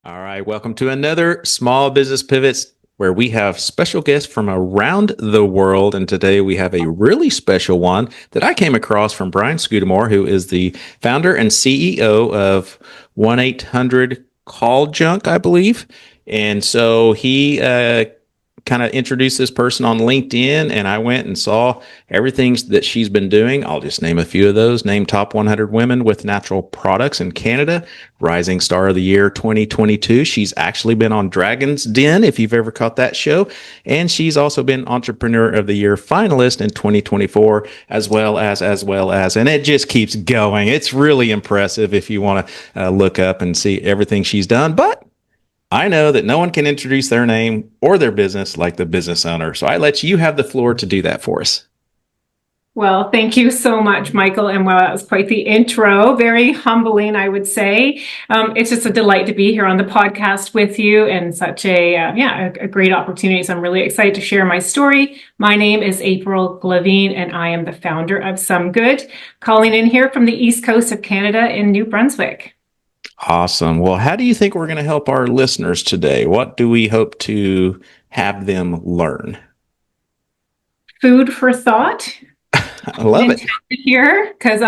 All right, welcome to another Small Business Pivots where we have special guests from around the world. And today we have a really special one that I came across from Brian Scudamore, who is the founder and CEO of 1-800 Call Junk, I believe. And so he kind of introduced this person on LinkedIn, and I went and saw everything that she's been doing. I'll just name a few of those. Name top 100 women with natural products in Canada, Rising Star of the Year 2022. She's actually been on Dragon's Den, if you've ever caught that show. And she's also been Entrepreneur of the Year finalist in 2024, as well as, and it just keeps going. It's really impressive if you want to look up and see everything she's done. But I know that no one can introduce their name or their business like the business owner. So I let you have the floor to do that for us. Well, thank you so much, Michael. And wow, that was quite the intro. Very humbling, I would say. It's just a delight to be here on the podcast with you, and such a great opportunity. So I'm really excited to share my story. My name is April Glavine, and I am the founder of Some Good, calling in here from the East Coast of Canada in New Brunswick. Awesome. Well, how do you think we're going to help our listeners today? What do we hope to have them learn? Food for thought. I love it. Here, because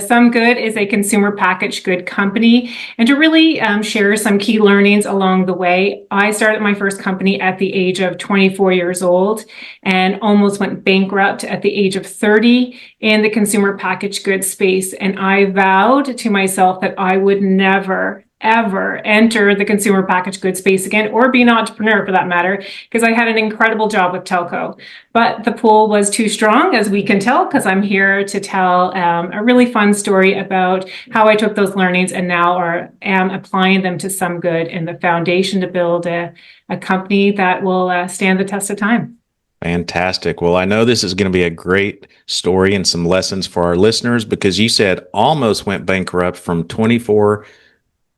Some Good is a consumer packaged good company, and to really share some key learnings along the way. I started my first company at the age of 24 years old and almost went bankrupt at the age of 30 in the consumer packaged goods space. And I vowed to myself that I would never ever enter the consumer packaged goods space again, or be an entrepreneur for that matter, because I had an incredible job with telco. But the pull was too strong, as we can tell, because I'm here to tell a really fun story about how I took those learnings and now am applying them to Some Good in the foundation to build a company that will stand the test of time. Fantastic. Well, I know this is going to be a great story and some lessons for our listeners, because you said almost went bankrupt from 24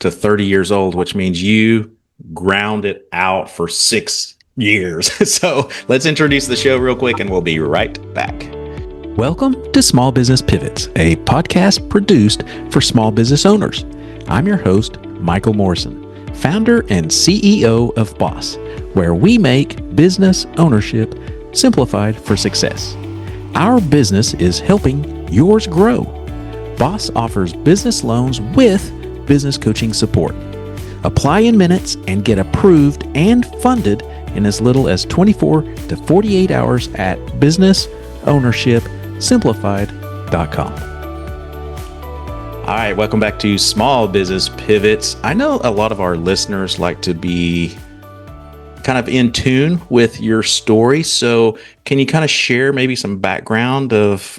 to 30 years old, which means you ground it out for 6 years. So let's introduce the show real quick and we'll be right back. Welcome to Small Business Pivots, a podcast produced for small business owners. I'm your host, Michael Morrison, founder and CEO of Boss, where we make business ownership simplified for success. Our business is helping yours grow. Boss offers business loans with business coaching support. Apply in minutes and get approved and funded in as little as 24 to 48 hours at businessownershipsimplified.com. All right, welcome back to Small Business Pivots. I know a lot of our listeners like to be kind of in tune with your story. So can you kind of share maybe some background of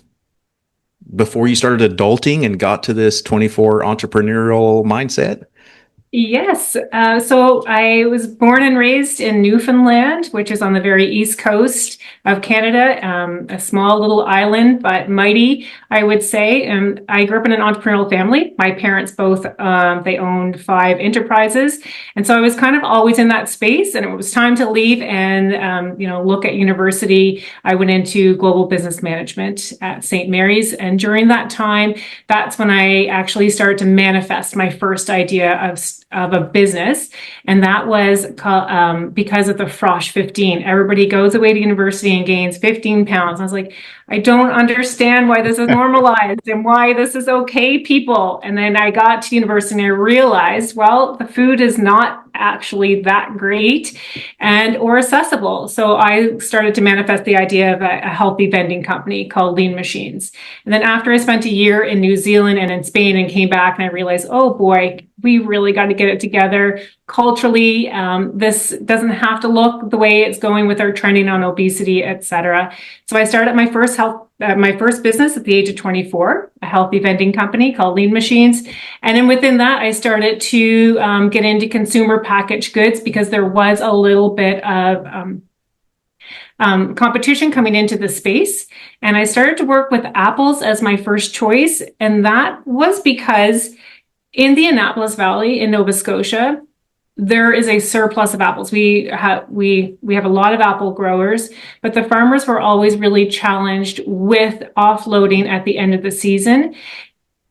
before you started adulting and got to this 24 entrepreneurial mindset? Yes. So I was born and raised in Newfoundland, which is on the very east coast of Canada, a small little island, but mighty, I would say. And I grew up in an entrepreneurial family. My parents both, they owned 5 enterprises. And so I was kind of always in that space, and it was time to leave and, look at university. I went into global business management at St. Mary's. And during that time, that's when I actually started to manifest my first idea of a business. And that was because of the Frosh 15. Everybody goes away to university and gains 15 pounds. I was like, I don't understand why this is normalized and why this is okay, people. And then I got to university and I realized, well, the food is not actually that great and or accessible. So I started to manifest the idea of a healthy vending company called Lean Machines. And then after I spent a year in New Zealand and in Spain and came back, and I realized, oh boy, we really got to get it together culturally. This doesn't have to look the way it's going with our trending on obesity, etc. So I started my first business at the age of 24, a healthy vending company called Lean Machines. And then within that, I started to get into consumer packaged goods because there was a little bit of competition coming into the space. And I started to work with apples as my first choice. And that was because in the Annapolis Valley in Nova Scotia, there is a surplus of apples. We have a lot of apple growers, but the farmers were always really challenged with offloading at the end of the season.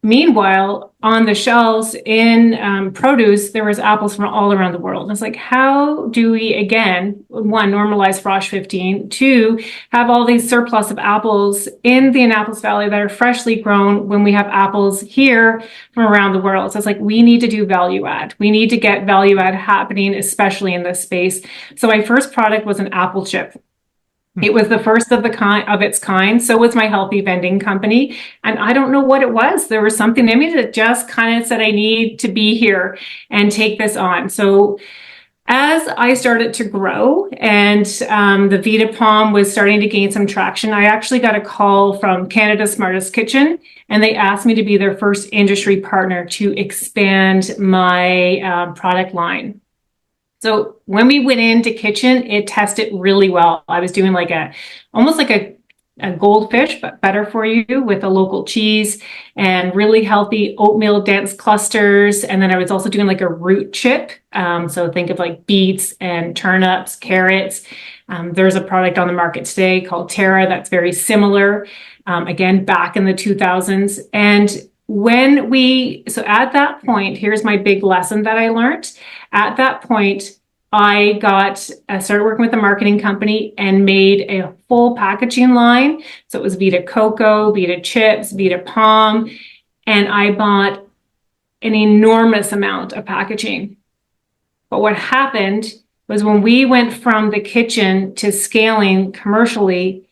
Meanwhile, on the shelves in produce, there was apples from all around the world. And it's like, how do we, again, one, normalize Frosh 15, two, have all these surplus of apples in the Annapolis Valley that are freshly grown when we have apples here from around the world? So it's like, we need to do value add. We need to get value add happening, especially in this space. So my first product was an apple chip. It was the first of its kind. So was my healthy vending company. And I don't know what it was. There was something in me that just kind of said, I need to be here and take this on. So as I started to grow and the Vita Palm was starting to gain some traction, I actually got a call from Canada's Smartest Kitchen, and they asked me to be their first industry partner to expand my product line. So when we went into kitchen, it tested really well. I was doing like almost like a goldfish, but better for you, with a local cheese and really healthy oatmeal dense clusters. And then I was also doing like a root chip. So think of like beets and turnips, carrots. There's a product on the market today called Terra that's very similar. Again, back in the 2000s. And so at that point, here's my big lesson that I learned. At that point, I started working with a marketing company and made a full packaging line. So it was Vita Coco, Vita Chips, Vita Palm, and I bought an enormous amount of packaging. But what happened was when we went from the kitchen to scaling commercially,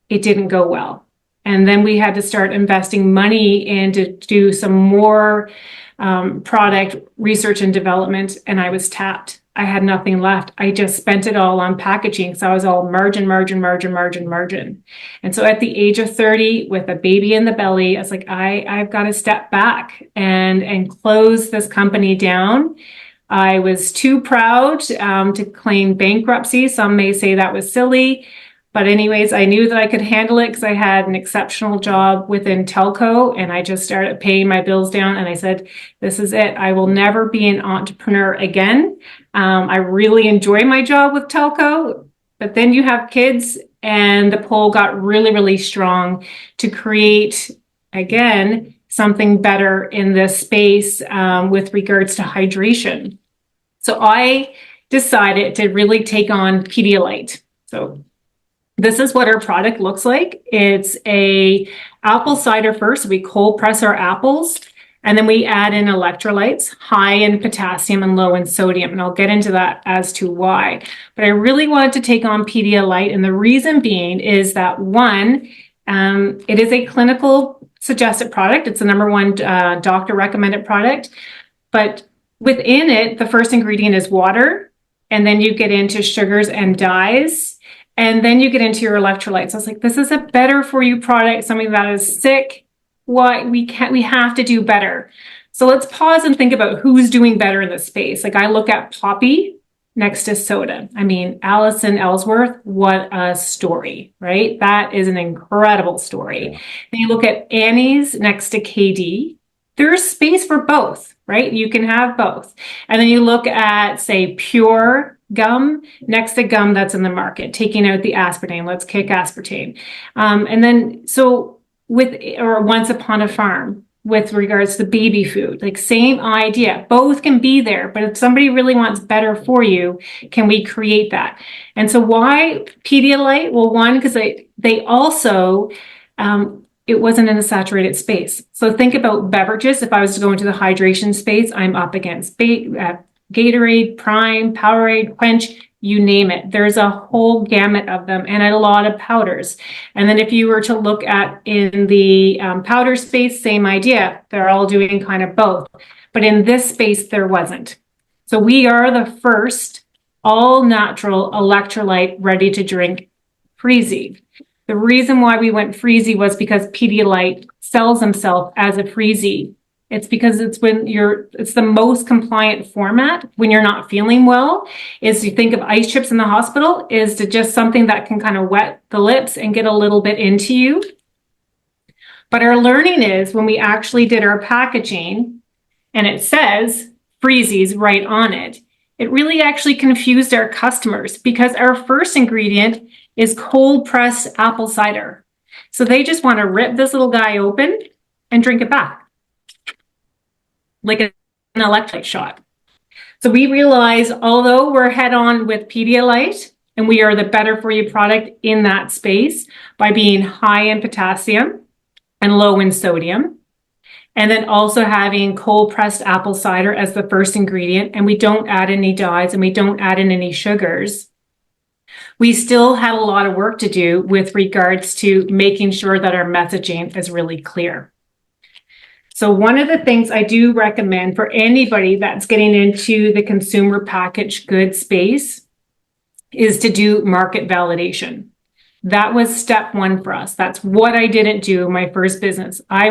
it didn't go well. And then we had to start investing money in to do some more product research and development, and I was tapped. I had nothing left. I just spent it all on packaging. So I was all margin. And so at the age of 30, with a baby in the belly, I was like, I've got to step back and close this company down. I was too proud to claim bankruptcy. Some may say that was silly. But anyways, I knew that I could handle it because I had an exceptional job within telco, and I just started paying my bills down. And I said, this is it. I will never be an entrepreneur again. I really enjoy my job with telco, but then you have kids, and the pull got really, really strong to create, again, something better in this space with regards to hydration. So I decided to really take on Pedialyte. So this is what our product looks like. It's a apple cider first. We cold press our apples, and then we add in electrolytes, high in potassium and low in sodium. And I'll get into that as to why. But I really wanted to take on Pedialyte. And the reason being is that one, it is a clinical suggested product. It's the number one doctor recommended product. But within it, the first ingredient is water. And then you get into sugars and dyes. And then you get into your electrolytes. I was like, this is a better for you product, something that is sick. What we have to do better. So let's pause and think about who's doing better in this space. Like I look at Poppy next to soda. I mean, Allison Ellsworth, what a story, right? That is an incredible story. Yeah. Then you look at Annie's next to KD. There's space for both, right? You can have both. And then you look at, say, Pure gum next to gum that's in the market, taking out the aspartame. Let's kick aspartame. And then, so Once Upon a Farm with regards to baby food, like same idea. Both can be there, but if somebody really wants better for you, can we create that? And so why Pedialyte? Well, one, because they also, it wasn't in a saturated space. So think about beverages. If I was to go into the hydration space, I'm up against Gatorade, Prime, Powerade, Quench, you name it. There's a whole gamut of them and a lot of powders. And then if you were to look at in the powder space, same idea. They're all doing kind of both. But in this space, there wasn't. So we are the first all-natural electrolyte ready-to-drink freezie. The reason why we went freezie was because Pedialyte sells himself as a freezie. It's because it's the most compliant format when you're not feeling well. Is you think of ice chips in the hospital is to just something that can kind of wet the lips and get a little bit into you. But our learning is when we actually did our packaging and it says freezies right on it, it really actually confused our customers because our first ingredient is cold pressed apple cider. So they just want to rip this little guy open and drink it back. like an electrolyte shot. So we realize, although we're head on with Pedialyte and we are the better for you product in that space by being high in potassium and low in sodium, and then also having cold pressed apple cider as the first ingredient, and we don't add any dyes and we don't add in any sugars, we still had a lot of work to do with regards to making sure that our messaging is really clear. So one of the things I do recommend for anybody that's getting into the consumer packaged goods space is to do market validation. That was step one for us. That's what I didn't do in my first business. I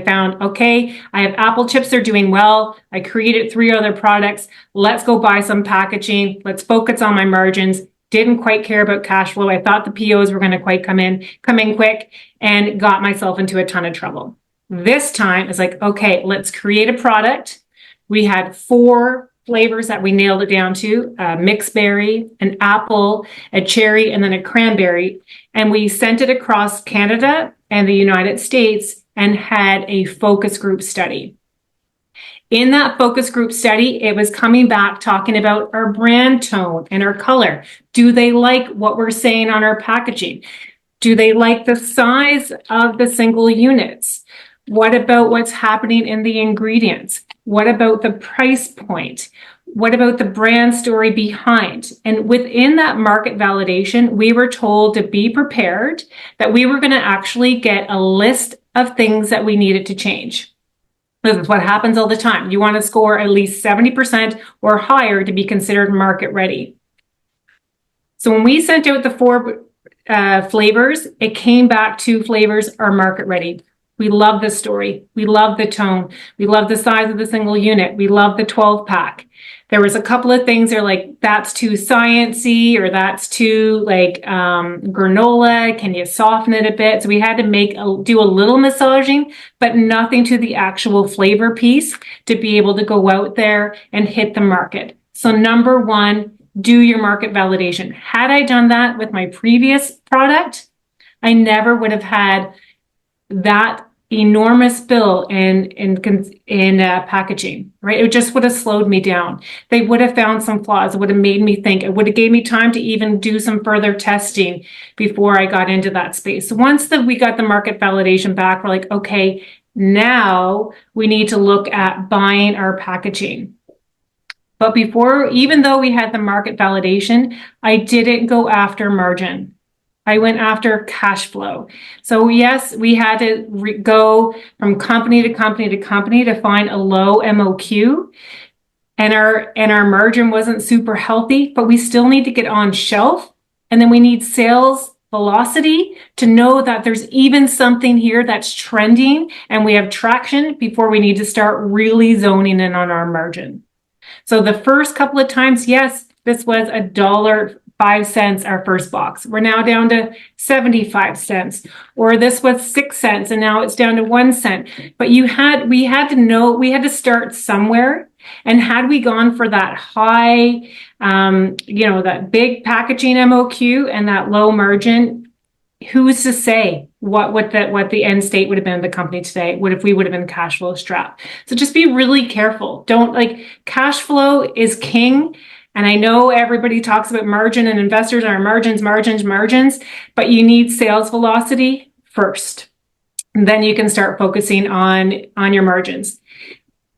found, okay, I have apple chips, they're doing well. I created 3 other products. Let's go buy some packaging. Let's focus on my margins. Didn't quite care about cash flow. I thought the POs were going to come in quick, and got myself into a ton of trouble. This time it's like, okay, let's create a product. We had 4 flavors that we nailed it down to: a mixed berry, an apple, a cherry, and then a cranberry. And we sent it across Canada and the United States and had a focus group study. In that focus group study, it was coming back talking about our brand tone and our color. Do they like what we're saying on our packaging? Do they like the size of the single units? What about what's happening in the ingredients? What about the price point? What about the brand story behind? And within that market validation, we were told to be prepared that we were going to actually get a list of things that we needed to change. This is what happens all the time. You want to score at least 70% or higher to be considered market ready. So when we sent out the 4 flavors, it came back 2 flavors are market ready. We love the story. We love the tone. We love the size of the single unit. We love the 12 pack. There was a couple of things they're like, that's too sciencey, or that's too like granola. Can you soften it a bit? So we had to do a little massaging, but nothing to the actual flavor piece to be able to go out there and hit the market. So number 1, do your market validation. Had I done that with my previous product, I never would have had that enormous bill in packaging, right? It just would have slowed me down. They would have found some flaws. It would have made me think. It would have gave me time to even do some further testing before I got into that space. So once we got the market validation back, we're like, okay, now we need to look at buying our packaging. But even though we had the market validation, I didn't go after margin. I went after cash flow. So yes, we had to go from company to company to company to find a low MOQ, and our margin wasn't super healthy, but we still need to get on shelf, and then we need sales velocity to know that there's even something here that's trending and we have traction before we need to start really zoning in on our margin. So the first couple of times, yes, this was $1.05 our first box. We're now down to 75 cents, or this was 6 cents and now it's down to 1 cent. But we had to start somewhere. And had we gone for that high, that big packaging MOQ and that low margin, who's to say what the end state would have been of the company today? What if we would have been cash flow strapped? So just be really careful. Cash flow is king. And I know everybody talks about margin and investors are margins, but you need sales velocity first. And then you can start focusing on your margins.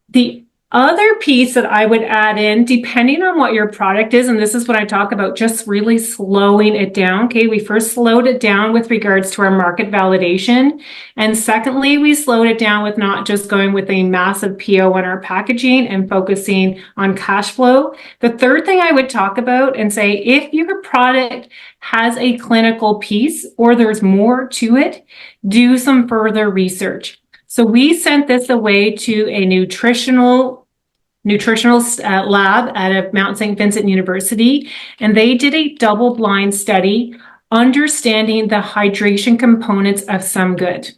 The other piece that I would add in, depending on what your product is, and this is what I talk about, just really slowing it down. Okay, we first slowed it down with regards to our market validation. And secondly, we slowed it down with not just going with a massive PO on our packaging and focusing on cash flow. The third thing I would talk about and say, if your product has a clinical piece or there's more to it, do some further research. So we sent this away to a nutritional lab out of Mount St. Vincent University, and they did a double-blind study understanding the hydration components of Some Good.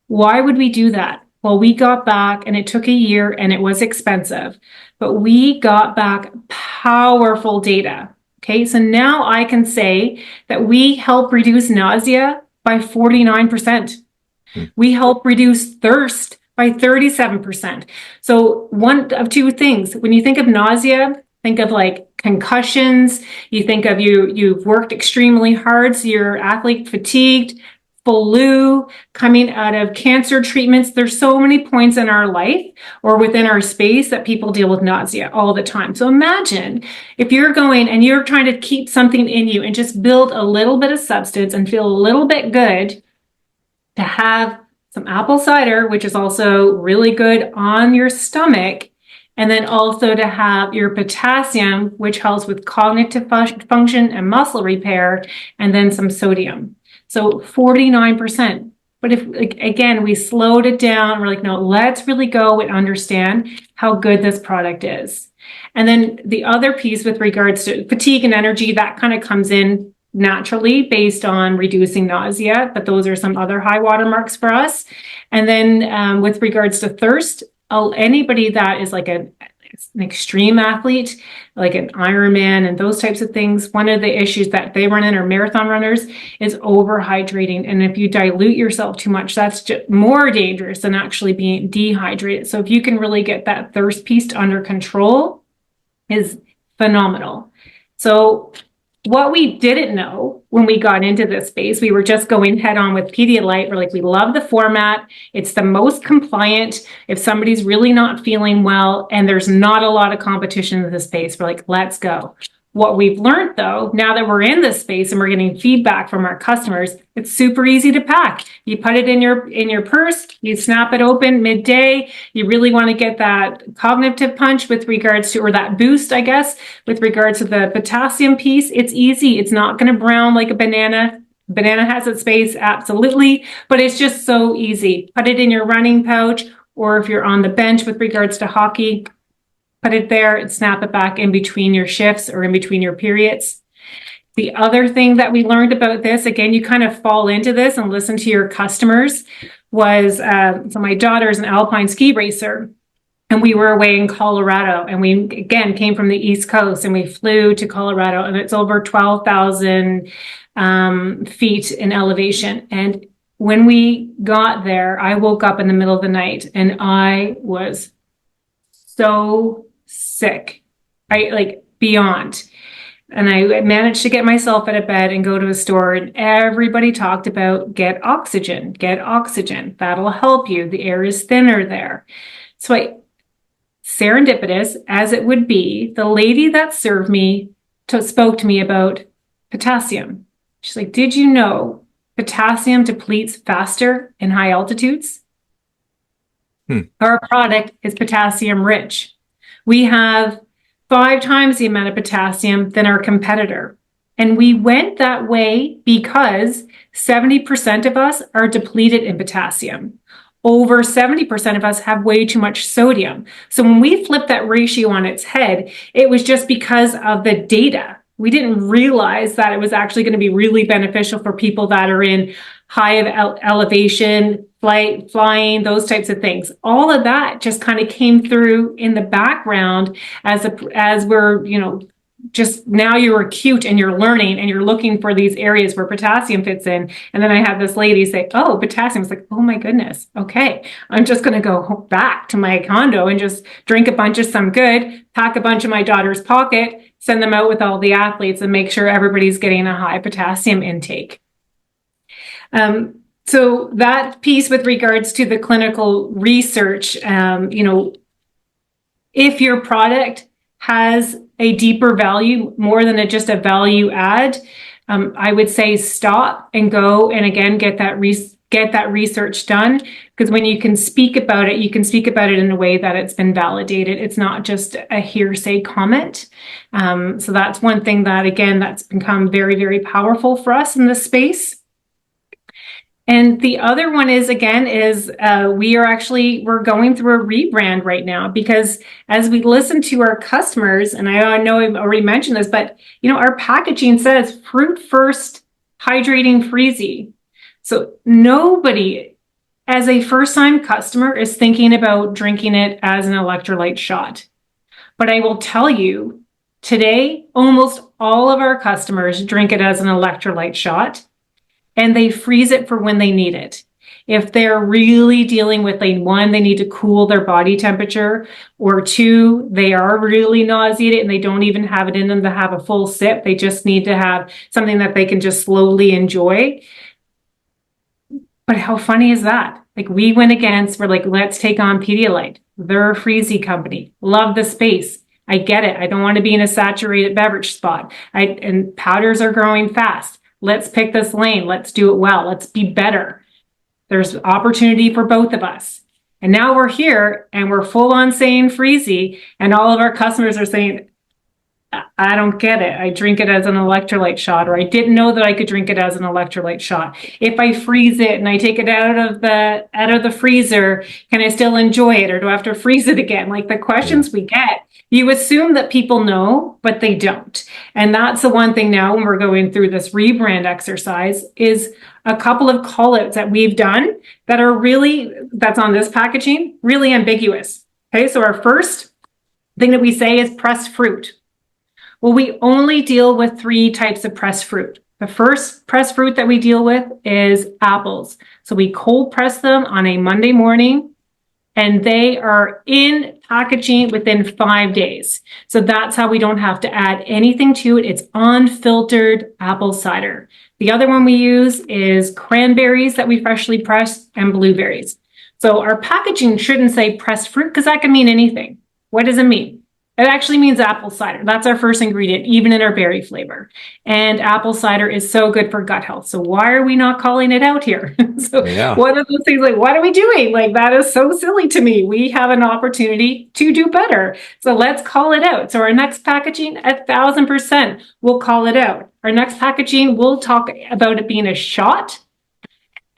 Why would we do that? Well, we got back, and it took a year, and it was expensive, but we got back powerful data. Okay, so now I can say that we help reduce nausea by 49%. We help reduce thirst by 37%. So one of two things, when you think of nausea, think of like concussions, you think of you've worked extremely hard, so you're athlete fatigued, flu, coming out of cancer treatments. There's so many points in our life or within our space that people deal with nausea all the time. So imagine if you're going and you're trying to keep something in you and just build a little bit of substance and feel a little bit good, to have some apple cider, which is also really good on your stomach, and then also to have your potassium, which helps with cognitive function and muscle repair, and then some sodium. So 49%. But if, again, we slowed it down, we're like, no, let's really go and understand how good this product is. And then the other piece with regards to fatigue and energy, that kind of comes in naturally based on reducing nausea, but those are some other high watermarks for us. And then with regards to thirst, anybody that is like an extreme athlete, like an Ironman and those types of things, one of the issues that they run in, or marathon runners, is overhydrating. And if you dilute yourself too much, that's just more dangerous than actually being dehydrated. So if you can really get that thirst piece under control, is phenomenal. So what we didn't know when we got into this space, we were just going head on with Pedialyte. We're like, we love the format. It's the most compliant. If somebody's really not feeling well and there's not a lot of competition in this space, we're like, let's go. What we've learned though, now that we're in this space and we're getting feedback from our customers, it's super easy to pack. You put it in your purse, you snap it open midday. You really want to get that cognitive punch with regards to, or that boost, I guess, with regards to the potassium piece. It's easy. It's not going to brown like a banana. Banana has its space, absolutely, but it's just so easy. Put it in your running pouch, or if you're on the bench with regards to hockey, put it there and snap it back in between your shifts or in between your periods. The other thing that we learned about this, again, you kind of fall into this and listen to your customers, was so my daughter's an alpine ski racer, and we were away in Colorado, and we again came from the East Coast, and we flew to Colorado, and it's over 12,000 feet in elevation. And when we got there, I woke up in the middle of the night and I was so sick, beyond. And I managed to get myself out of bed and go to a store, and everybody talked about get oxygen. That'll help you. The air is thinner there. So serendipitous as it would be, the lady that served me spoke to me about potassium. She's like, did you know potassium depletes faster in high altitudes? Our product is potassium rich. We have 5 times the amount of potassium than our competitor. And we went that way because 70% of us are depleted in potassium. Over 70% of us have way too much sodium. So when we flipped that ratio on its head, it was just because of the data. We didn't realize that it was actually going to be really beneficial for people that are in high elevation, flying, those types of things. All of that just kind of came through in the background as we're, just now you're acute and you're learning and you're looking for these areas where potassium fits in. And then I had this lady say, oh, potassium. It's like, oh my goodness. Okay. I'm just going to go back to my condo and just drink a bunch of some good, pack a bunch of my daughter's pocket, send them out with all the athletes and make sure everybody's getting a high potassium intake. So that piece with regards to the clinical research, if your product has a deeper value, more than just a value add, I would say stop and go and again get that research done, because when you can speak about it, you can speak about it in a way that it's been validated. It's not just a hearsay comment. So that's one thing that, again, that's become very, very powerful for us in this space. And the other one is, again, we're going through a rebrand right now, because as we listen to our customers, and I know I've already mentioned this, but our packaging says fruit first hydrating freezie. So nobody, as a first-time customer, is thinking about drinking it as an electrolyte shot. But I will tell you, today, almost all of our customers drink it as an electrolyte shot, and they freeze it for when they need it. If they're really dealing with, like, one, they need to cool their body temperature, or two, they are really nauseated and they don't even have it in them to have a full sip. They just need to have something that they can just slowly enjoy. But how funny is that? Like, we went against, we're like, let's take on Pedialyte. They're a freezy company. Love the space. I get it. I don't want to be in a saturated beverage spot. And powders are growing fast. Let's pick this lane. Let's do it well. Let's be better. There's opportunity for both of us. And now we're here and we're full on saying freezy, and all of our customers are saying, I don't get it. I drink it as an electrolyte shot, or I didn't know that I could drink it as an electrolyte shot. If I freeze it and I take it out of the freezer, can I still enjoy it, or do I have to freeze it again? Like, the questions we get, you assume that people know, but they don't. And that's the one thing now when we're going through this rebrand exercise, is a couple of call-outs that we've done that are really, that's on this packaging, really ambiguous. Okay, so our first thing that we say is pressed fruit. Well, we only deal with 3 types of pressed fruit. The first pressed fruit that we deal with is apples. So we cold press them on a Monday morning, and they are in packaging within 5 days. So that's how we don't have to add anything to it. It's unfiltered apple cider. The other one we use is cranberries that we freshly press, and blueberries. So our packaging shouldn't say pressed fruit, because that can mean anything. What does it mean? It actually means apple cider. That's our first ingredient, even in our berry flavor. And apple cider is so good for gut health. So why are we not calling it out here? So One of those things, like, what are we doing? Like, that is so silly to me. We have an opportunity to do better. So let's call it out. So our next packaging, 1,000%, we'll call it out. Our next packaging, we'll talk about it being a shot,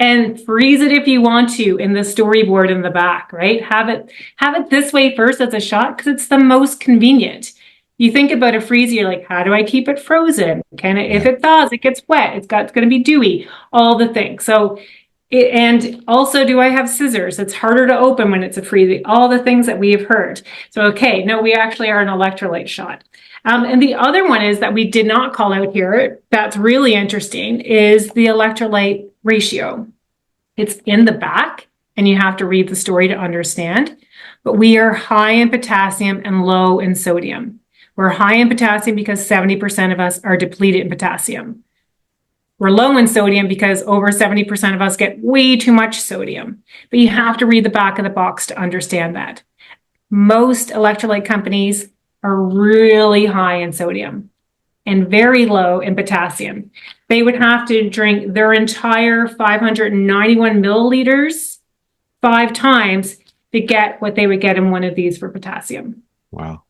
and freeze it if you want to in the storyboard in the back, right? Have it this way first as a shot, because it's the most convenient. You think about a freezer, you're like, how do I keep it frozen? If it thaws, it gets wet, it's going to be dewy, all the things. So, and also, do I have scissors? It's harder to open when it's a freezer, all the things that we have heard. So, okay, no, we actually are an electrolyte shot. And the other one is that we did not call out here, that's really interesting, is the electrolyte ratio. It's in the back, and you have to read the story to understand, but we are high in potassium and low in sodium. We're high in potassium because 70% of us are depleted in potassium. We're low in sodium because over 70% of us get way too much sodium, but you have to read the back of the box to understand that. Most electrolyte companies are really high in sodium and very low in potassium. They would have to drink their entire 591 milliliters 5 times to get what they would get in one of these for potassium. Wow.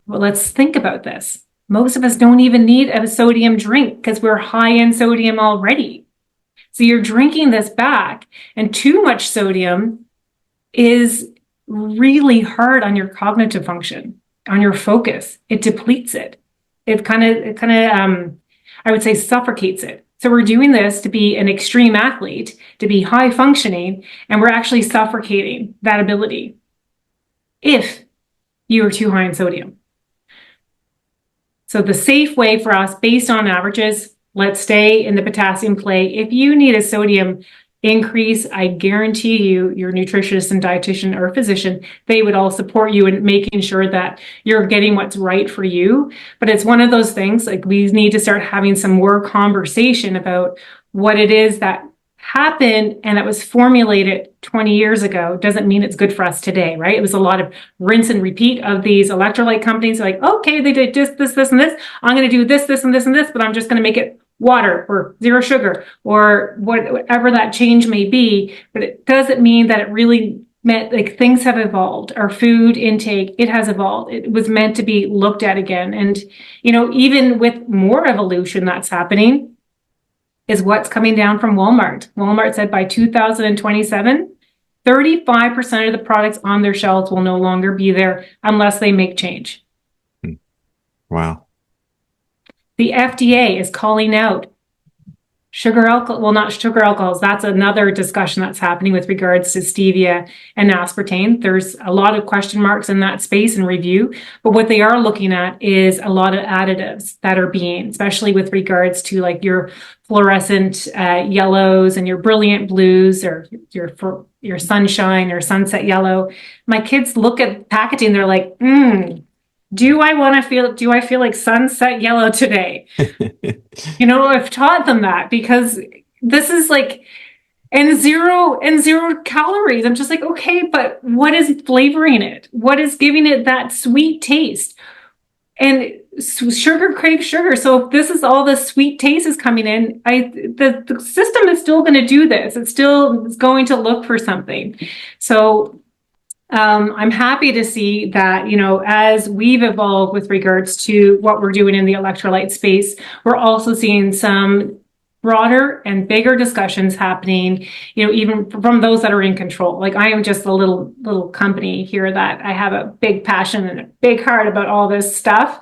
Well, let's think about this. Most of us don't even need a sodium drink because we're high in sodium already. So you're drinking this back, and too much sodium is really hard on your cognitive function, on your focus. It depletes it. It kind of, I would say, suffocates it. So we're doing this to be an extreme athlete, to be high functioning, and we're actually suffocating that ability if you are too high in sodium. So the safe way for us, based on averages, let's stay in the potassium play. If you need a sodium increase, I guarantee you, your nutritionist and dietitian or physician, they would all support you in making sure that you're getting what's right for you. But it's one of those things, like, we need to start having some more conversation about what it is that happened and that was formulated 20 years ago doesn't mean it's good for us today, right? It was a lot of rinse and repeat of these electrolyte companies, like, okay, they did this, and this. I'm going to do this, and this, but I'm just going to make it water or zero sugar or whatever that change may be. But it doesn't mean that it really meant, like, things have evolved. Our food intake, it has evolved. It was meant to be looked at again. And, even with more evolution that's happening is what's coming down from Walmart. Walmart said by 2027, 35% of the products on their shelves will no longer be there unless they make change. Wow. The FDA is calling out Sugar alcohol, well, not sugar alcohols. That's another discussion that's happening with regards to stevia and aspartame. There's a lot of question marks in that space and review, but what they are looking at is a lot of additives that are being, especially with regards to like your fluorescent yellows and your brilliant blues, or your sunshine or sunset yellow. My kids look at packaging, they're like, do I feel like sunset yellow today? I've taught them that because this is like, and zero calories. I'm just like, okay, but what is flavoring it? What is giving it that sweet taste? And sugar craves sugar. So if this is all the sweet taste is coming in, the system is still going to do this. It's still going to look for something. So I'm happy to see that, as we've evolved with regards to what we're doing in the electrolyte space, we're also seeing some broader and bigger discussions happening, even from those that are in control. Like I am just a little company here that I have a big passion and a big heart about all this stuff.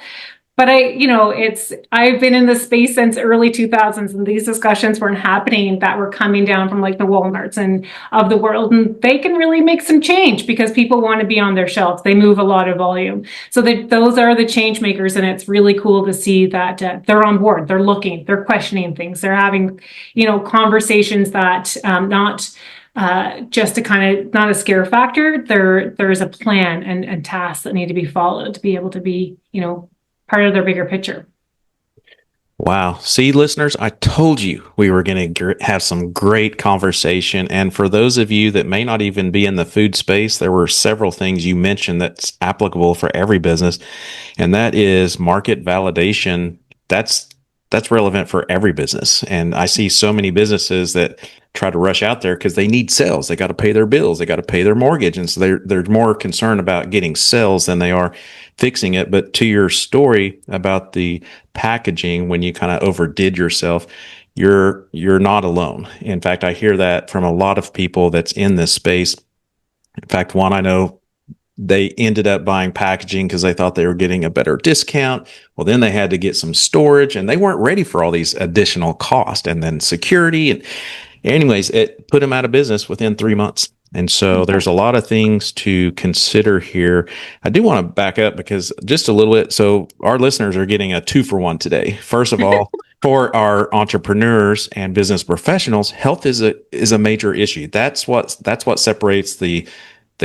But I've been in this space since early 2000s, and these discussions weren't happening that were coming down from like the Walmarts and of the world. And they can really make some change because people want to be on their shelves. They move a lot of volume. So those are the change makers. And it's really cool to see that they're on board. They're looking, they're questioning things. They're having, conversations that not just to kind of not a scare factor. There's a plan and tasks that need to be followed to be able to be, part of their bigger picture. Wow. See, listeners, I told you we were going to have some great conversation. And for those of you that may not even be in the food space, there were several things you mentioned that's applicable for every business. And that is market validation. That's relevant for every business. And I see so many businesses that try to rush out there because they need sales. They got to pay their bills. They got to pay their mortgage. And so they're more concerned about getting sales than they are fixing it. But to your story about the packaging, when you kind of overdid yourself, you're not alone. In fact, I hear that from a lot of people that's in this space. In fact, one I know, they ended up buying packaging because they thought they were getting a better discount. Well, then they had to get some storage and they weren't ready for all these additional costs and then security. And anyways, it put them out of business within 3 months. And so there's a lot of things to consider here. I do want to back up because just a little bit. So our listeners are getting a 2-for-1 today. First of all, for our entrepreneurs and business professionals, health is a major issue. That's what separates the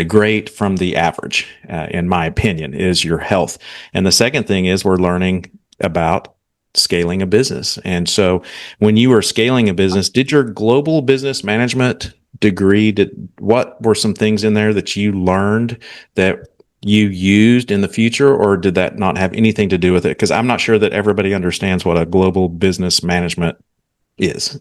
great from the average, in my opinion, is your health. And the second thing is we're learning about scaling a business. And so when you were scaling a business, did your global business management degree, what were some things in there that you learned that you used in the future, or did that not have anything to do with it? Because I'm not sure that everybody understands what a global business management is.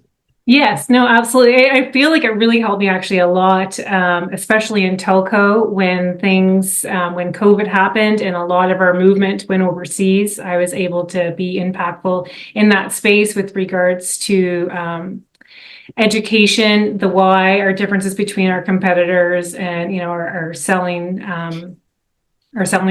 Yes, no, absolutely. I feel like it really helped me actually a lot, especially in telco when when COVID happened and a lot of our movement went overseas. I was able to be impactful in that space with regards to education, the why, our differences between our competitors, and our selling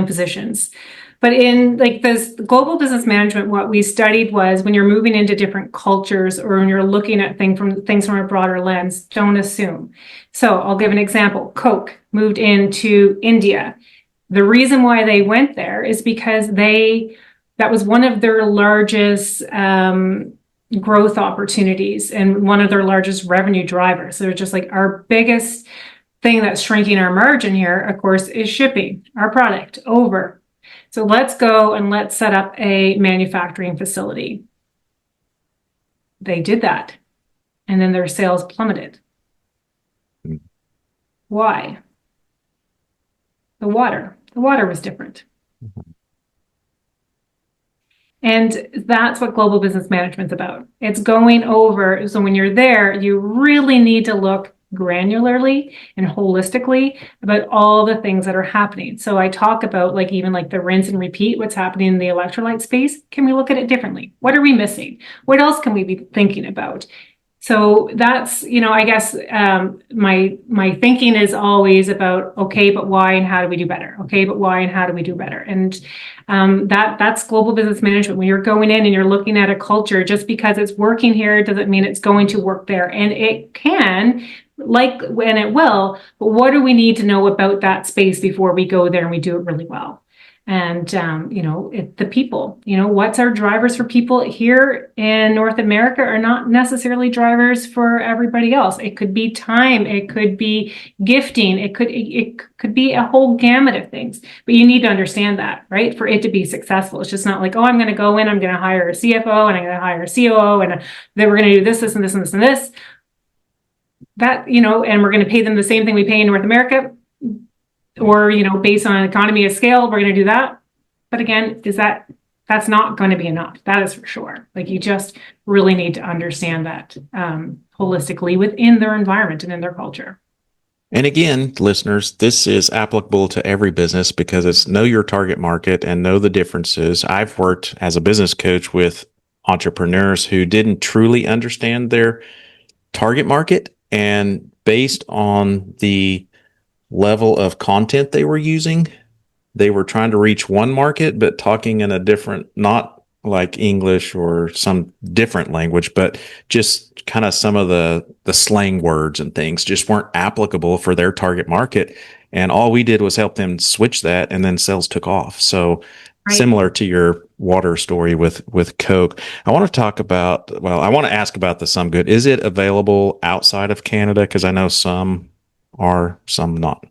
positions. But in like this global business management, what we studied was when you're moving into different cultures or when you're looking at things from a broader lens, don't assume. So I'll give an example. Coke moved into India. The reason why they went there is because that was one of their largest growth opportunities and one of their largest revenue drivers. So they're just like, our biggest thing that's shrinking our margin here, of course, is shipping our product over. So let's go and let's set up a manufacturing facility. They did that. And then their sales plummeted. Why? The water was different. And that's what global business management's about. It's going over. So when you're there, you really need to look granularly and holistically about all the things that are happening. So I talk about even the rinse and repeat, what's happening in the electrolyte space. Can we look at it differently? What are we missing? What else can we be thinking about? So that's, I guess my thinking is always about, okay, but why and how do we do better? Okay, but why and how do we do better? And that's global business management. When you're going in and you're looking at a culture, just because it's working here doesn't mean it's going to work there. And it can, and it will, but what do we need to know about that space before we go there and we do it really well? And, the people, what's our drivers for people here in North America are not necessarily drivers for everybody else. It could be time. It could be gifting. It could be a whole gamut of things, but you need to understand that, right? For it to be successful. It's just not like, oh, I'm going to go in, I'm going to hire a CFO and I'm going to hire a COO and then we're going to do this, this, and this, and this, and this. That, and we're going to pay them the same thing we pay in North America. Or, based on economy of scale, we're going to do that. But again, that's not going to be enough. That is for sure. Like you just really need to understand that holistically within their environment and in their culture. And again, listeners, this is applicable to every business because it's know your target market and know the differences. I've worked as a business coach with entrepreneurs who didn't truly understand their target market, and based on the level of content they were using, they were trying to reach one market, but talking in a different, not like English or some different language, but just kind of some of the slang words and things just weren't applicable for their target market. And all we did was help them switch that, and then sales took off. So Right. Similar to your water story with Coke, I want to ask about the Some Good. Is it available outside of Canada? Because I know some are, some not.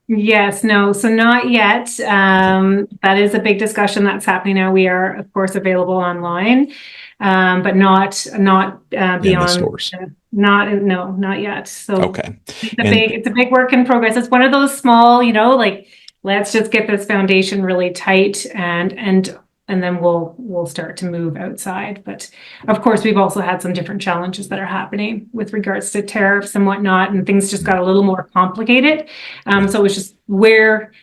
Yes, no, so not yet. That is a big discussion that's happening now. We are, of course, available online, but not In the beyond. stores. Not yet. So Okay. it's a big work in progress. It's one of those small, like let's just get this foundation really tight and then we'll start to move outside. But of course, we've also had some different challenges that are happening with regards to tariffs and whatnot, and things just got a little more complicated. So it was just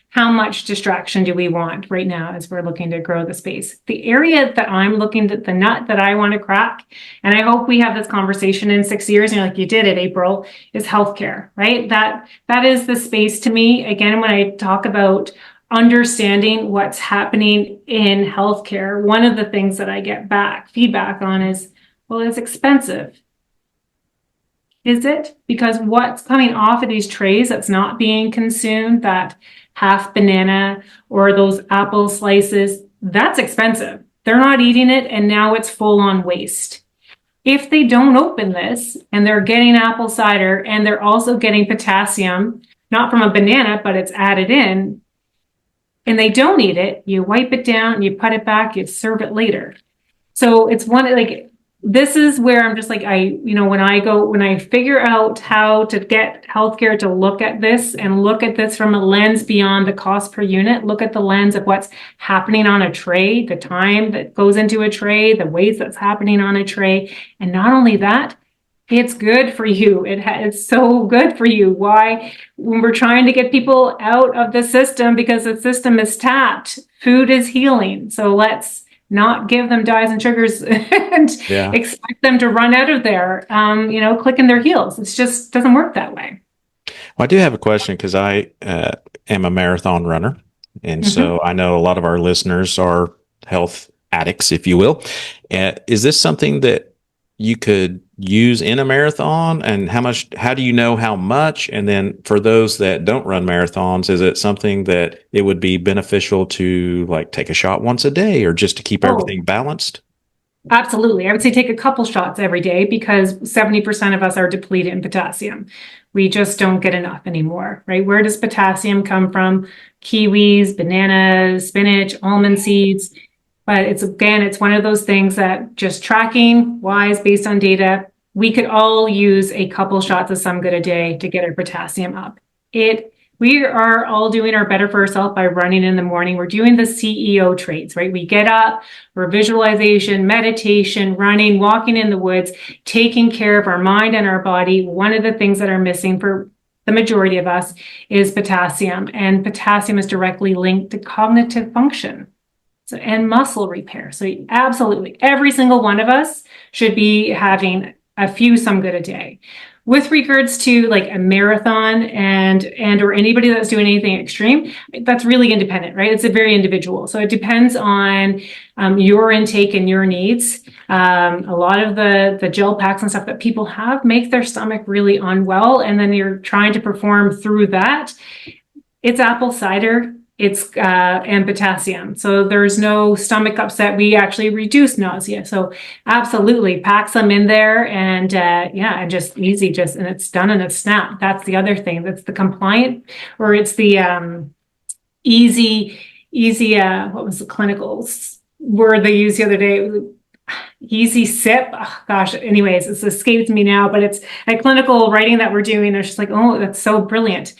how much distraction do we want right now as we're looking to grow the space? The area that I'm looking at, the nut that I want to crack, and I hope we have this conversation in 6 years, and like you did it, April, is healthcare, right? That is the space to me. Again, when I talk about understanding what's happening in healthcare, one of the things that I get feedback on is, well, it's expensive. Is it? Because what's coming off of these trays that's not being consumed, that half banana or those apple slices, that's expensive. They're not eating it, and now it's full on waste. If they don't open this and they're getting apple cider and they're also getting potassium, not from a banana, but it's added in, and they don't eat it, you wipe it down, you put it back, you serve it later. So it's this is where I'm just like, when I figure out how to get healthcare to look at this and look at this from a lens beyond the cost per unit, look at the lens of what's happening on a tray, the time that goes into a tray, the waste that's happening on a tray. And not only that, it's good for you. It's so good for you. Why? When we're trying to get people out of the system because the system is tapped, food is healing. So let's not give them dyes and sugars and expect them to run out of there, clicking their heels. It just doesn't work that way. Well, I do have a question because I am a marathon runner. And so I know a lot of our listeners are health addicts, if you will. Is this something that you could use in a marathon, and how do you know how much? And then for those that don't run marathons, is it something that it would be beneficial to like take a shot once a day or just to keep everything balanced? Absolutely. I would say take a couple shots every day because 70% of us are depleted in potassium. We just don't get enough anymore, right? Where does potassium come from? Kiwis, bananas, spinach, almond seeds. But it's one of those things that just tracking wise based on data, we could all use a couple shots of Some Good a day to get our potassium up. We are all doing our better for ourselves by running in the morning. We're doing the CEO traits, right? We get up, we're visualization, meditation, running, walking in the woods, taking care of our mind and our body. One of the things that are missing for the majority of us is potassium, and potassium is directly linked to cognitive function. And muscle repair. So absolutely, every single one of us should be having some good a day. With regards to like a marathon and or anybody that's doing anything extreme, that's really independent, right? It's a very individual. So it depends on your intake and your needs. A lot of the gel packs and stuff that people have make their stomach really unwell, and then you're trying to perform through that. It's apple cider. It's and potassium. So there's no stomach upset. We actually reduce nausea. So absolutely pack some in there, and yeah, and just easy, and it's done in a snap. That's the other thing. That's the compliant, or it's the easy, what was the clinicals word they used the other day? Easy sip. Oh, gosh, anyways, it's escaped me now, but it's a clinical writing that we're doing. It's just like, oh, that's so brilliant.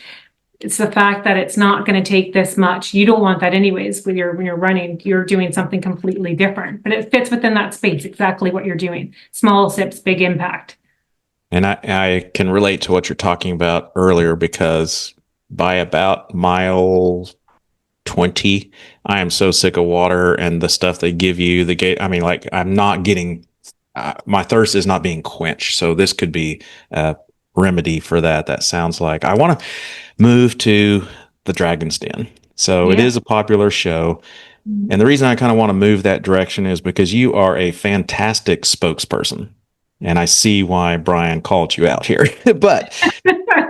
It's the fact that it's not going to take this much. You don't want that anyways when you're running. You're doing something completely different, but it fits within that space, exactly what you're doing. Small sips, big impact. And I can relate to what you're talking about earlier, because by about mile 20, I am so sick of water and the stuff they give you. The gate. I mean, like, I'm not getting, my thirst is not being quenched. So this could be a remedy for that. That sounds like I want to move to the Dragon's Den. So it is a popular show. And the reason I kind of want to move that direction is because you are a fantastic spokesperson. And I see why Brian called you out here. But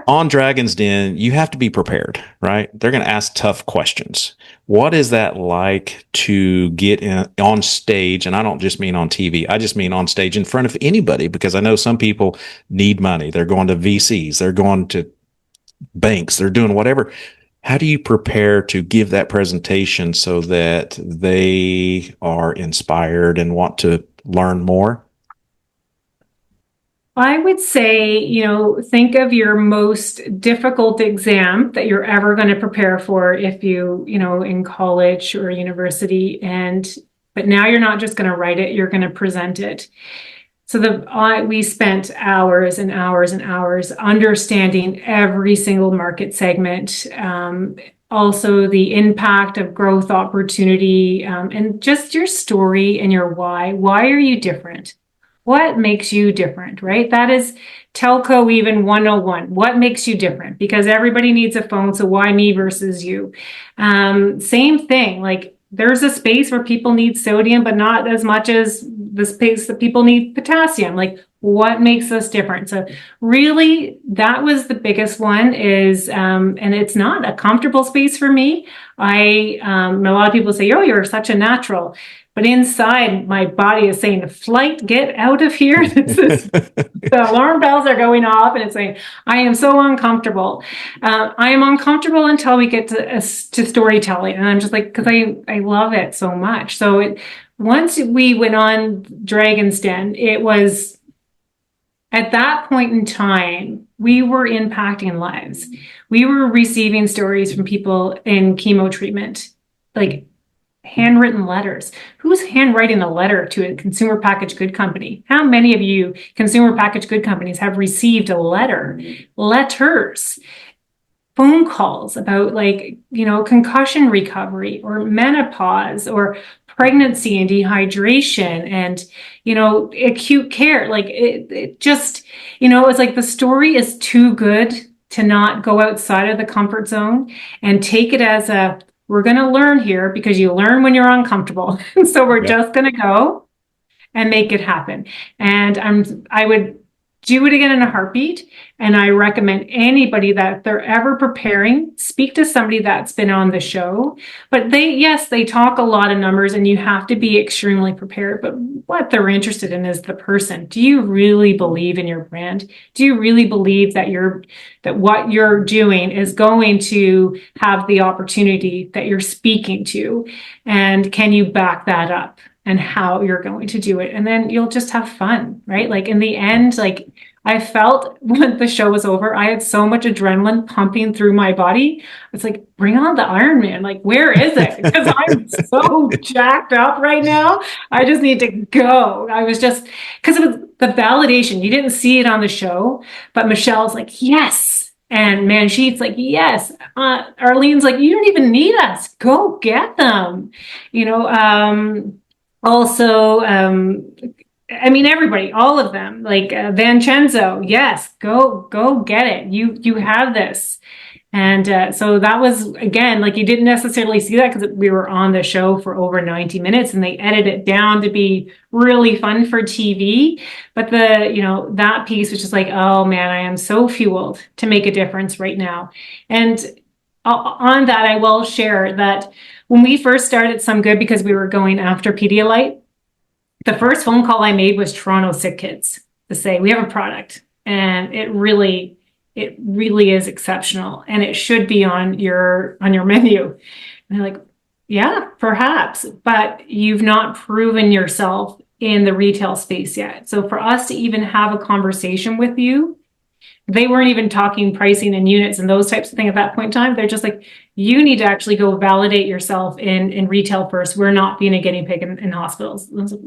on Dragon's Den, you have to be prepared, right? They're going to ask tough questions. What is that like to get on stage? And I don't just mean on TV. I just mean on stage in front of anybody, because I know some people need money. They're going to VCs. They're going to banks. They're doing whatever. How do you prepare to give that presentation so that they are inspired and want to learn more? I would say, think of your most difficult exam that you're ever going to prepare for if in college or university. But now you're not just going to write it, you're going to present it. So we spent hours and hours and hours understanding every single market segment, also the impact of growth opportunity, and just your story and your why. Why are you different? What makes you different, right? That is telco even 101. What makes you different? Because everybody needs a phone, so why me versus you? Same thing, like there's a space where people need sodium, but not as much as the space that people need potassium. Like, what makes us different? So really, that was the biggest one is, and it's not a comfortable space for me. A lot of people say, oh, you're such a natural. But inside, my body is saying, flight, get out of here. The alarm bells are going off, and it's saying, I am so uncomfortable. I am uncomfortable until we get to storytelling. And I'm just like, because I love it so much. So once we went on Dragon's Den, it was, at that point in time, we were impacting lives. We were receiving stories from people in chemo treatment, like handwritten letters. Who's handwriting a letter to a consumer packaged good company? How many of you consumer packaged good companies have received a letters, phone calls about concussion recovery or menopause or pregnancy and dehydration and, acute care. Like it just, it's like the story is too good to not go outside of the comfort zone and take it as we're going to learn here, because you learn when you're uncomfortable. So we're just going to go and make it happen. And I would do it again in a heartbeat. And I recommend anybody that if they're ever preparing, speak to somebody that's been on the show. But they talk a lot of numbers and you have to be extremely prepared. But what they're interested in is the person. Do you really believe in your brand? Do you really believe that what you're doing is going to have the opportunity that you're speaking to? And can you back that up? And how you're going to do it. And then you'll just have fun, right? Like in the end, I felt when the show was over, I had so much adrenaline pumping through my body. It's like, bring on the Ironman. Like, where is it? Because I'm so jacked up right now. I just need to go. I was just, because it was the validation. You didn't see it on the show, but Michelle's like, yes. And Manjeet's like, yes. Arlene's like, you don't even need us. Go get them. Also, I mean, everybody, all of them, like Vincenzo, yes, go get it. You have this. And so that was, again, like you didn't necessarily see that because we were on the show for over 90 minutes and they edited it down to be really fun for TV. But that piece was just like, oh man, I am so fueled to make a difference right now. And on that, I will share that when we first started Some Good, because we were going after Pedialyte, the first phone call I made was Toronto Sick Kids to say, we have a product and it really is exceptional and it should be on your menu. And they're like, yeah, perhaps, but you've not proven yourself in the retail space yet. So for us to even have a conversation with you, they weren't even talking pricing and units and those types of things at that point in time. They're just like, you need to actually go validate yourself in retail first. We're not being a guinea pig in hospitals. And I was like,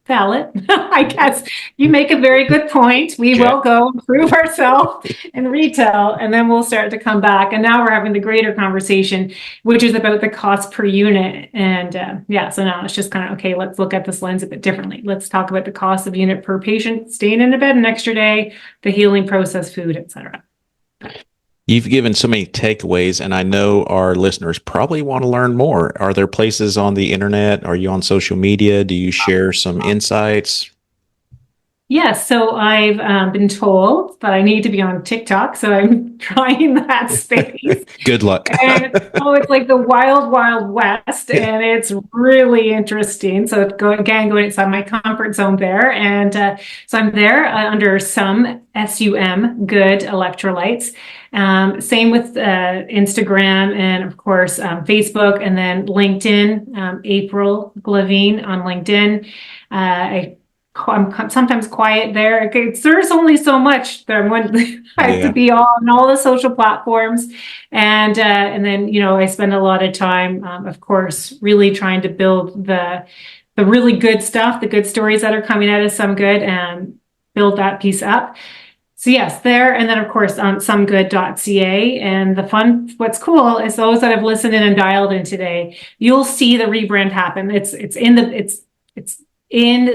valid. I guess you make a very good point. We will go improve ourselves in retail and then we'll start to come back. And now we're having the greater conversation, which is about the cost per unit. And so now it's just kind of, okay, let's look at this lens a bit differently. Let's talk about the cost of unit per patient, staying in the bed an extra day, the healing process, food, etc. You've given so many takeaways, and I know our listeners probably want to learn more. Are there places on the internet? Are you on social media? Do you share some insights? Yes, so I've been told that I need to be on TikTok, so I'm trying that space. Good luck. And it's like the wild, wild west, and it's really interesting. So going inside my comfort zone there, and so I'm there under some SUM good electrolytes. Same with Instagram and of course Facebook, and then LinkedIn. April Glavine on LinkedIn. I'm sometimes quiet there. Okay, there's only so much that I have to be on all the social platforms, and then I spend a lot of time, of course, really trying to build the really good stuff, the good stories that are coming out of Some Good, and build that piece up. So yes, there, and then of course on somegood.ca. And what's cool is those that have listened in and dialed in today, you'll see the rebrand happen. It's in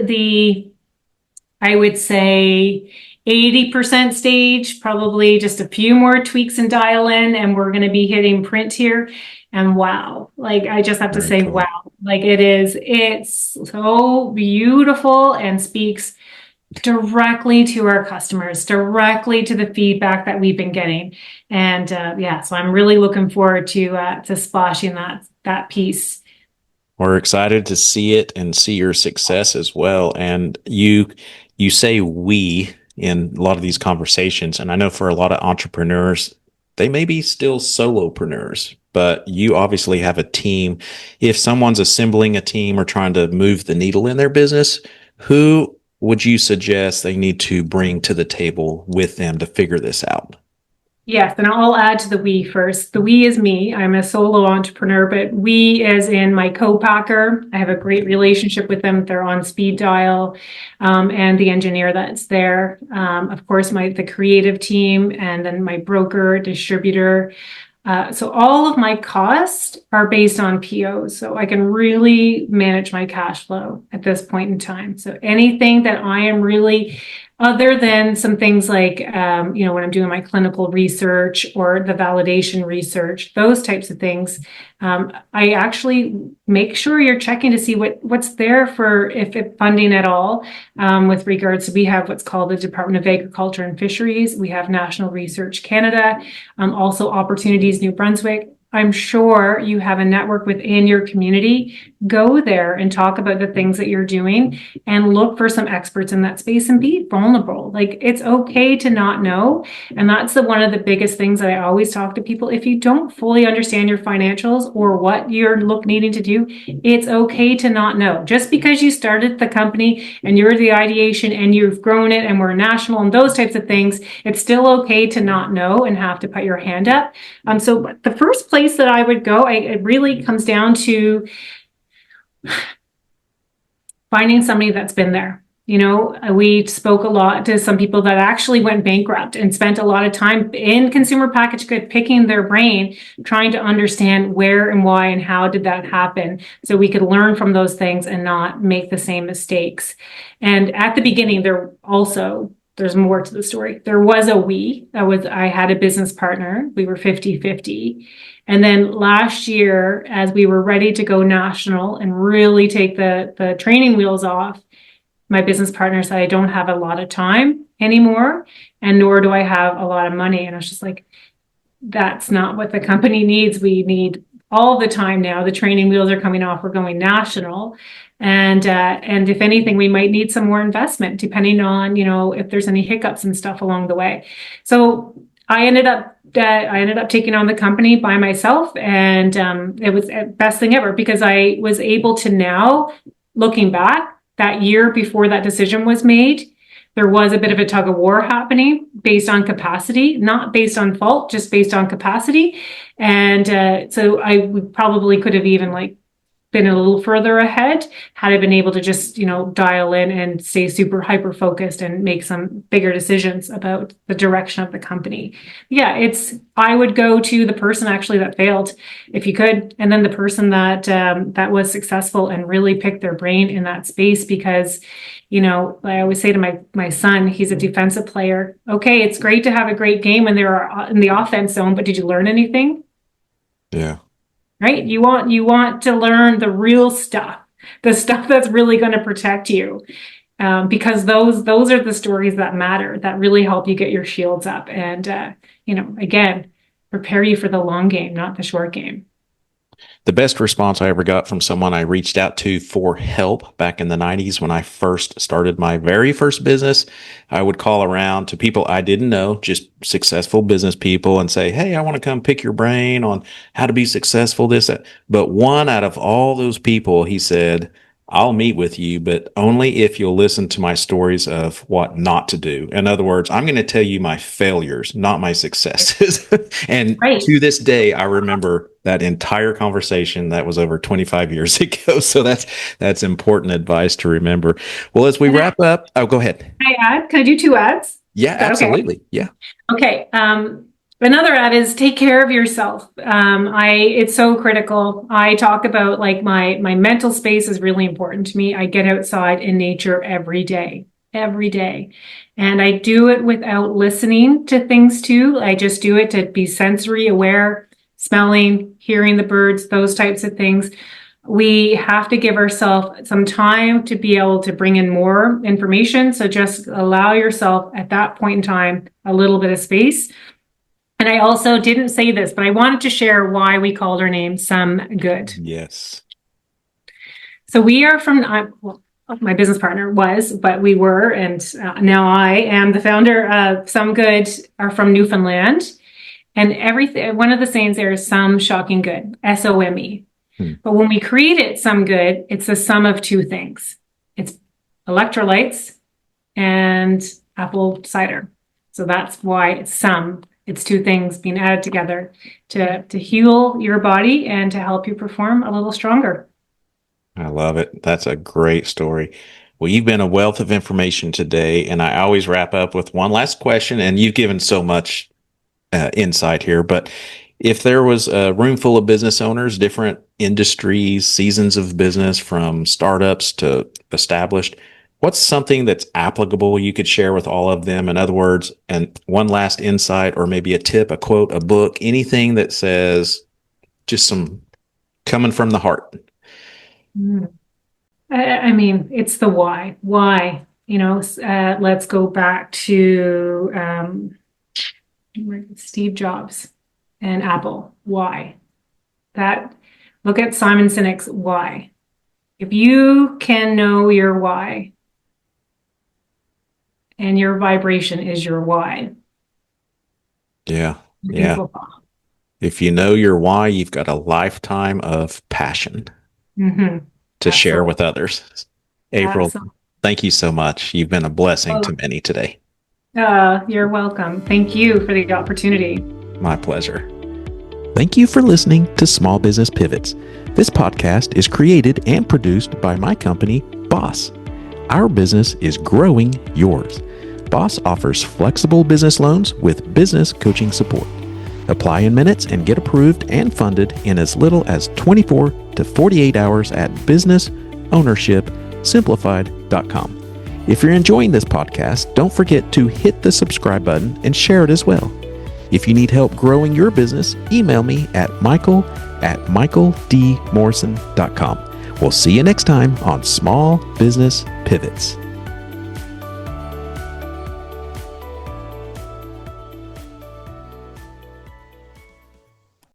the I would say 80% stage, probably just a few more tweaks and dial in, and we're going to be hitting print here. And wow, like I just have to say, wow, like it's so beautiful and speaks directly to our customers, directly to the feedback that we've been getting. And so I'm really looking forward to splashing that piece. We're excited to see it and see your success as well. And you say we in a lot of these conversations, and I know for a lot of entrepreneurs, they may be still solopreneurs, but you obviously have a team. If someone's assembling a team or trying to move the needle in their business, who would you suggest they need to bring to the table with them to figure this out? Yes, and I'll add to the we first. The we is me. I'm a solo entrepreneur, but we as in my co-packer. I have a great relationship with them. They're on speed dial, and the engineer that's there. Of course, the creative team, and then my broker, distributor. So all of my costs are based on POs. So I can really manage my cash flow at this point in time. So anything that I am really, other than some things like, when I'm doing my clinical research or the validation research, those types of things, I actually make sure you're checking to see what's there for if funding at all. With regards to, we have what's called the Department of Agriculture and Fisheries. We have National Research Canada, also Opportunities New Brunswick. I'm sure you have a network within your community. Go there and talk about the things that you're doing and look for some experts in that space and be vulnerable. Like, it's okay to not know. And that's one of the biggest things that I always talk to people. If you don't fully understand your financials or what you're needing to do, it's okay to not know. Just because you started the company and you're the ideation and you've grown it and we're national and those types of things, it's still okay to not know and have to put your hand up. So the first place that I would go, it really comes down to finding somebody that's been there. We spoke a lot to some people that actually went bankrupt and spent a lot of time in consumer packaged good picking their brain, trying to understand where and why and how did that happen, so we could learn from those things and not make the same mistakes. And at the beginning, there's more to the story. There was I had a business partner. We were 50-50. And then last year, as we were ready to go national and really take the training wheels off, my business partner said, I don't have a lot of time anymore, and nor do I have a lot of money. And I was just like, that's not what the company needs. We need all the time now. The training wheels are coming off. We're going national. And if anything, we might need some more investment, depending on, if there's any hiccups and stuff along the way. So I ended up taking on the company by myself, and it was the best thing ever, because I was able to now, looking back, that year before that decision was made, there was a bit of a tug of war happening based on capacity, not based on fault, just based on capacity. And so we probably could have even been a little further ahead had I been able to just, dial in and stay super hyper focused and make some bigger decisions about the direction of the company. Yeah, I would go to the person actually that failed, if you could, and then the person that was successful, and really pick their brain in that space. Because, I always say to my son, he's a defensive player. Okay, it's great to have a great game when they're in the offense zone, but did you learn anything? Yeah. Right? You want to learn the real stuff, the stuff that's really going to protect you, because those are the stories that matter, that really help you get your shields up, and again, prepare you for the long game, not the short game. The best response I ever got from someone I reached out to for help back in the 90s when I first started my very first business, I would call around to people I didn't know, just successful business people, and say, hey, I want to come pick your brain on how to be successful, this, that. But one out of all those people, he said, I'll meet with you, but only if you'll listen to my stories of what not to do. In other words, I'm going to tell you my failures, not my successes. And Right. to this day, I remember that entire conversation. That was over 25 years ago. So that's important advice to remember. Well, as we wrap up, go ahead. Can I add? Can I do 2 ads? Yeah, absolutely. Okay? Yeah. Okay. Another ad is take care of yourself. It's so critical. I talk about my mental space is really important to me. I get outside in nature every day. And I do it without listening to things too. I just do it to be sensory aware, smelling, hearing the birds, those types of things. We have to give ourselves some time to be able to bring in more information. So just allow yourself at that point in time a little bit of space. And I also didn't say this, but I wanted to share why we called our name Some Good. Yes. So we are from, my business partner was, but we were, and now I am the founder of Some Good, are from Newfoundland. And everything, one of the sayings there is some shocking good, SOME. But when we created Some Good, it's a sum of 2 things. It's electrolytes and apple cider. So that's why it's some. It's 2 things being added together to heal your body and to help you perform a little stronger. I love it. That's a great story. Well, you've been a wealth of information today, and I always wrap up with one last question, and you've given so much insight here, but if there was a room full of business owners, different industries, seasons of business from startups to established, what's something that's applicable you could share with all of them? In other words, and one last insight, or maybe a tip, a quote, a book, anything that says just some coming from the heart. I mean, it's the why. Why? Let's go back to Steve Jobs and Apple. Why? Look at Simon Sinek's why. If you can know your why, and your vibration is your why. Yeah. If you know your why, you've got a lifetime of passion to share with others. April, thank you so much. You've been a blessing to many today. You're welcome. Thank you for the opportunity. My pleasure. Thank you for listening to Small Business Pivots. This podcast is created and produced by my company, Boss. Our business is growing yours. Boss offers flexible business loans with business coaching support. Apply in minutes and get approved and funded in as little as 24 to 48 hours at businessownershipsimplified.com. If you're enjoying this podcast, don't forget to hit the subscribe button and share it as well. If you need help growing your business, email me at michael@michaeldmorrison.com. We'll see you next time on Small Business Pivots.